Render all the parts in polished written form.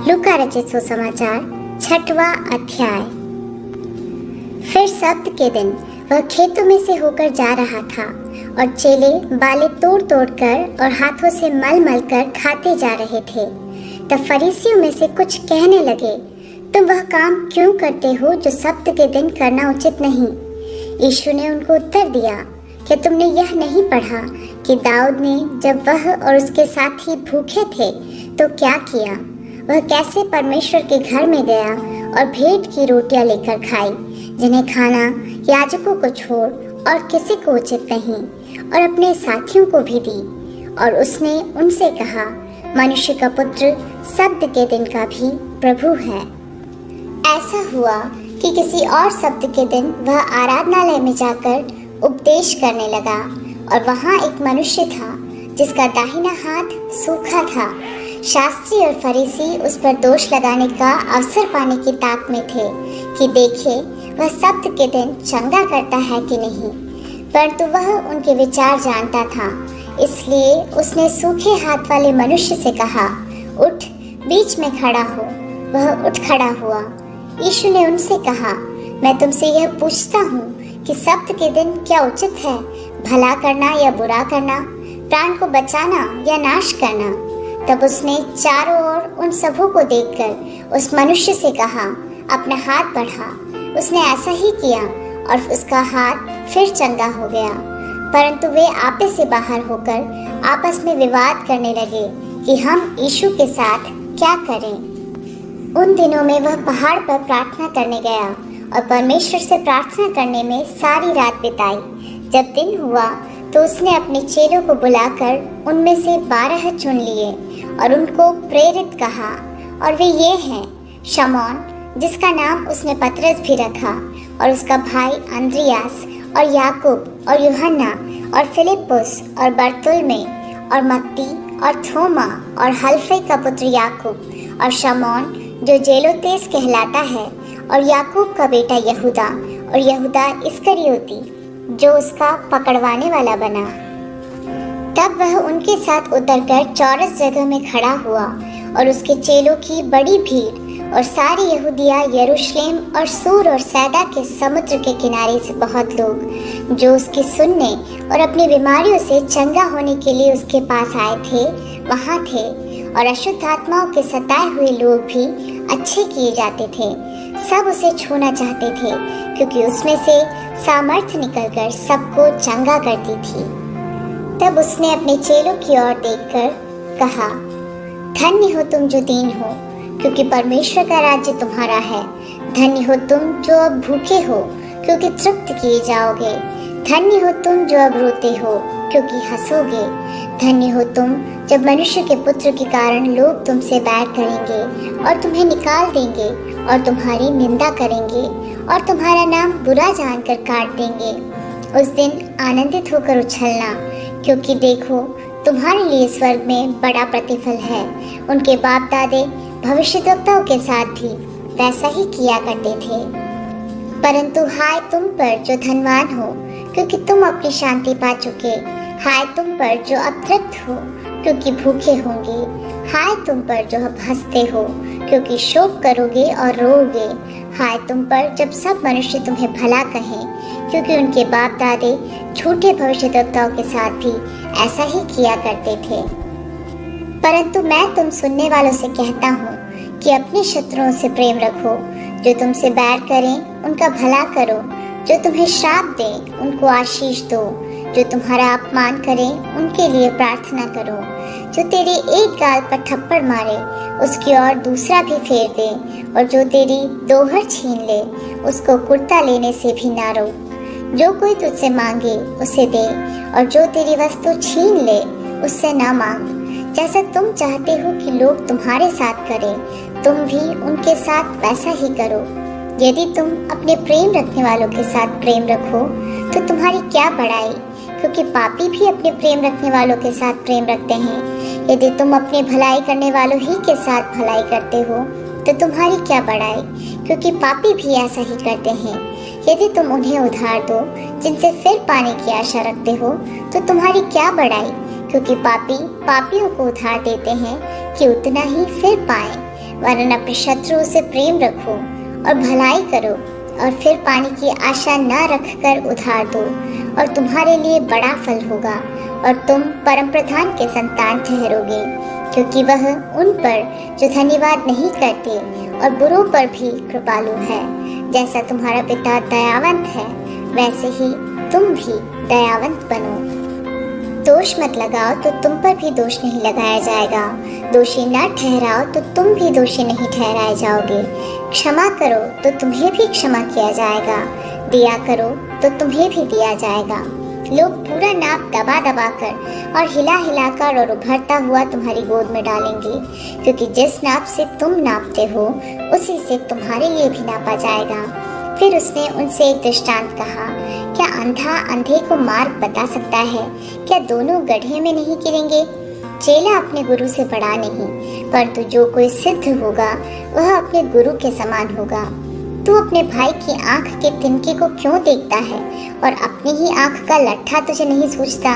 लूका रचित सुसमाचार 6वां अध्याय। फिर सब्त के दिन वह खेतों में से होकर जा रहा था और चेले बालें तोड़ तोड़ कर और हाथों से मल मल कर खाते जा रहे थे। तब फरीसियों में से कुछ कहने लगे, तुम वह काम क्यों करते हो जो सब्त के दिन करना उचित नहीं? यीशु ने उनको उत्तर दिया, क्या तुमने यह नहीं पढ़ा कि दाऊद ने जब वह और उसके साथी भूखे थे तो क्या किया? वह कैसे परमेश्वर के घर में गया और भेंट की रोटियां लेकर खाई, जिन्हें खाना याजकों को छोड़ और किसी को उचित नहीं, और अपने साथियों को भी दी। और उसने उनसे कहा, मनुष्य का पुत्र सब्त के दिन का भी प्रभु है। ऐसा हुआ कि किसी और सब्त के दिन वह आराधनालय में जाकर उपदेश करने लगा, और वहाँ एक मनुष्य था जिसका दाहिना हाथ सूखा था। शास्त्री और फरीसी उस पर दोष लगाने का अवसर पाने की ताक में थे कि देखे वह सब्त के दिन चंगा करता है कि नहीं, परंतु वह उनके विचार जानता था। इसलिए उसने सूखे हाथ वाले मनुष्य से कहा, उठ, बीच में खड़ा हो। वह उठ खड़ा हुआ। यीशु ने उनसे कहा, मैं तुमसे यह पूछता हूँ कि सब्त के दिन क्या उचित है, भला करना या बुरा करना, प्राण को बचाना या नाश करना? तब उसने चारों ओर उन सबों को देखकर उस मनुष्य से कहा, अपना हाथ बढ़ा। उसने ऐसा ही किया और उसका हाथ फिर चंगा हो गया। परंतु वे आपे से बाहर होकर आपस में विवाद करने लगे कि हम यीशु के साथ क्या करें। उन दिनों में वह पहाड़ पर प्रार्थना करने गया और परमेश्वर से प्रार्थना करने में सारी रात बिताई। जब दिन हुआ तो उसने अपने चेलों को बुलाकर उनमें से 12 चुन लिए और उनको प्रेरित कहा, और वे ये हैं, शमौन जिसका नाम उसने पतरस भी रखा, और उसका भाई अंद्रियास, और याकूब और यूहन्ना, और फिलिप्पुस और बरतुल्मै, और मत्ती और थोमा, और हल्फई का पुत्र याकूब, और शमौन जो जेलोतेस कहलाता है, और याकूब का बेटा यहूदा, और यहूदा इस्करियोती जो उसका पकड़वाने वाला बना। तब वह उनके साथ उतरकर चौरस जगह में खड़ा हुआ, और उसके चेलों की बड़ी भीड़ और सारी यहूदिया, यरूशलेम और सूर और सैदा के समुद्र के किनारे से बहुत लोग जो उसकी सुनने और अपनी बीमारियों से चंगा होने के लिए उसके पास आए थे, वहाँ थे। और अशुद्ध आत्माओं के सताए हुए लोग भी अच्छे किए जाते थे। सब उसे छूना चाहते थे, क्योंकि उसमें से सामर्थ्य निकलकर सबको चंगा करती थी। तब उसने अपने चेलों की ओर देखकर कहा, धन्य हो तुम जो दीन हो, क्योंकि परमेश्वर का राज्य तुम्हारा है। धन्य हो तुम जो अब भूखे हो, क्योंकि तृप्त किए जाओगे। धन्य हो तुम जो अब रोते हो, क्योंकि हंसोगे। धन्य हो तुम जब मनुष्य के पुत्र के कारण लोग तुमसे बैर करेंगे और तुम्हें निकाल देंगे और तुम्हारी निंदा करेंगे और तुम्हारा नाम बुरा जानकर काट देंगे। उस दिन आनंदित होकर उछलना, क्योंकि देखो तुम्हारे लिए स्वर्ग में बड़ा प्रतिफल है। उनके बाप दादे भविष्यद्वक्ताओं के साथ भी वैसा ही किया करते थे। परंतु हाय तुम पर जो धनवान हो, क्योंकि तुम अपनी शांति पा चुके। हाय तुम पर जो अब तृप्त हो, क्योंकि भूखे होंगे। हाय तुम पर जो अब हंसते हो, क्योंकि शोक करोगे और रोओगे। हाय तुम पर जब सब मनुष्य तुम्हें भला कहें, क्योंकि उनके बाप दादे झूठे भविष्यद्वक्ताओं के साथ भी ऐसा ही किया करते थे। परंतु मैं तुम सुनने वालों से कहता हूँ कि अपने शत्रुओं से प्रेम रखो, जो तुमसे बैर करें उनका भला करो, जो तुम्हें श्राप दें उनको आशीष दो, जो तुम्हारा अपमान करें उनके लिए प्रार्थना करो। जो तेरे एक गाल पर थप्पड़ मारे उसकी ओर दूसरा भी फेर दे, और जो तेरी दोहर छीन ले उसको कुर्ता लेने से भी ना रोक। जो कोई तुझसे मांगे उसे दे, और जो तेरी वस्तु छीन ले उससे ना मांग। जैसा तुम चाहते हो कि लोग तुम्हारे साथ करें, तुम भी उनके साथ वैसा ही करो। यदि तुम अपने प्रेम रखने वालों के साथ प्रेम रखो तो तुम्हारी क्या बड़ाई, क्योंकि पापी भी अपने प्रेम रखने वालों के साथ प्रेम रखते हैं। यदि तुम अपने भलाई करने वालों ही के साथ भलाई करते हो तो तुम्हारी क्या बड़ाई, क्योंकि पापी भी ऐसा ही करते हैं। यदि तुम उन्हें उधार दो जिनसे फिर पाने की आशा रखते हो तो तुम्हारी क्या बड़ाई, क्योंकि पापी पापियों को उधार देते हैं कि उतना ही फिर पाएं। वरन अपने शत्रुओं से प्रेम रखो और भलाई करो, और फिर पानी की आशा न रखकर उधार दो, और तुम्हारे लिए बड़ा फल होगा, और तुम परम प्रधान के संतान ठहरोगे, क्योंकि वह उन पर जो धन्यवाद नहीं करते और बुरों पर भी कृपालु है। जैसा तुम्हारा पिता दयावंत है, वैसे ही तुम भी दयावंत बनो। दोष मत लगाओ तो तुम पर भी दोष नहीं लगाया जाएगा, दोषी न ठहराओ तो तुम भी दोषी नहीं ठहराए जाओगे। क्षमा करो तो तुम्हें भी क्षमा किया जाएगा, दिया करो तो तुम्हें भी दिया जाएगा। लोग पूरा नाप दबा दबा कर और हिला हिला कर और उभरता हुआ तुम्हारी गोद में डालेंगे, क्योंकि जिस नाप से तुम नापते हो उसी से तुम्हारे लिए भी नापा जाएगा। फिर उसने उनसे एक दृष्टांत कहा, क्या अंधा अंधे को मार्ग बता सकता है? क्या दोनों गड्ढे में नहीं गिरेंगे? चेला अपने गुरु से बड़ा नहीं, परंतु जो कोई सिद्ध होगा वह अपने गुरु के समान होगा। तू अपने भाई की आंख के तिनके को क्यों देखता है और अपनी ही आंख का लट्ठा तुझे नहीं सूझता?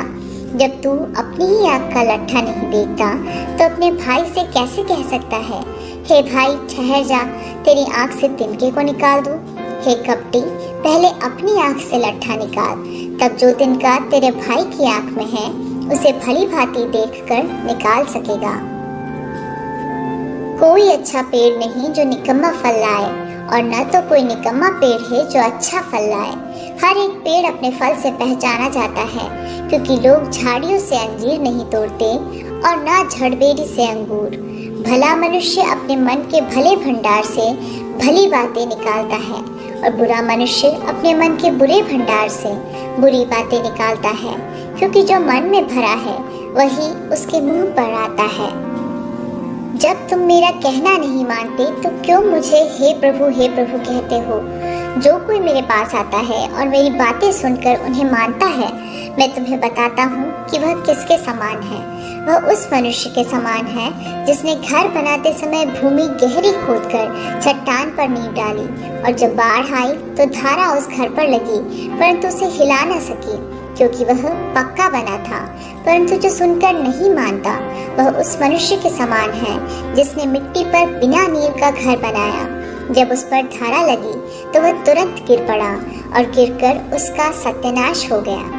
जब तू अपनी ही आंख का लट्ठा नहीं देखता तो अपने भाई से कैसे कह सकता है, हे भाई ठहर जा, तेरी आंख से तिनके को निकाल दूं? हे कपटी, पहले अपनी आंख से लट्ठा निकाल, तब जो तिनका तेरे भाई की आंख में है उसे भली भांति देखकर निकाल सकेगा। कोई अच्छा पेड़ नहीं जो निकम्मा फल लाए, और न तो कोई निकम्मा पेड़ है जो अच्छा फल लाए। हर एक पेड़ अपने फल से पहचाना जाता है, क्योंकि लोग झाड़ियों से अंजीर नहीं तोड़ते और न झड़बेरी से अंगूर। भला मनुष्य अपने मन के भले भंडार से भली बातें निकालता है, और बुरा मनुष्य अपने मन के बुरे भंडार से बुरी बातें निकालता है, क्योंकि जो मन में भरा है वही उसके मुंह पर आता है। जब तुम मेरा कहना नहीं मानते तो क्यों मुझे हे प्रभु कहते हो? जो कोई मेरे पास आता है और मेरी बातें सुनकर उन्हें मानता है, मैं तुम्हें बताता हूँ कि वह किसके समान है। वह उस मनुष्य के समान है जिसने घर बनाते समय भूमि गहरी खोदकर चट्टान पर नींव डाली, और जब बाढ़ आई तो धारा उस घर पर लगी, परंतु उसे हिला न सकी, क्योंकि वह पक्का बना था। परंतु जो सुनकर नहीं मानता वह उस मनुष्य के समान है जिसने मिट्टी पर बिना नींव का घर बनाया। जब उस पर धारा लगी तो वह तुरंत गिर पड़ा, और गिरकर उसका सत्यानाश हो गया।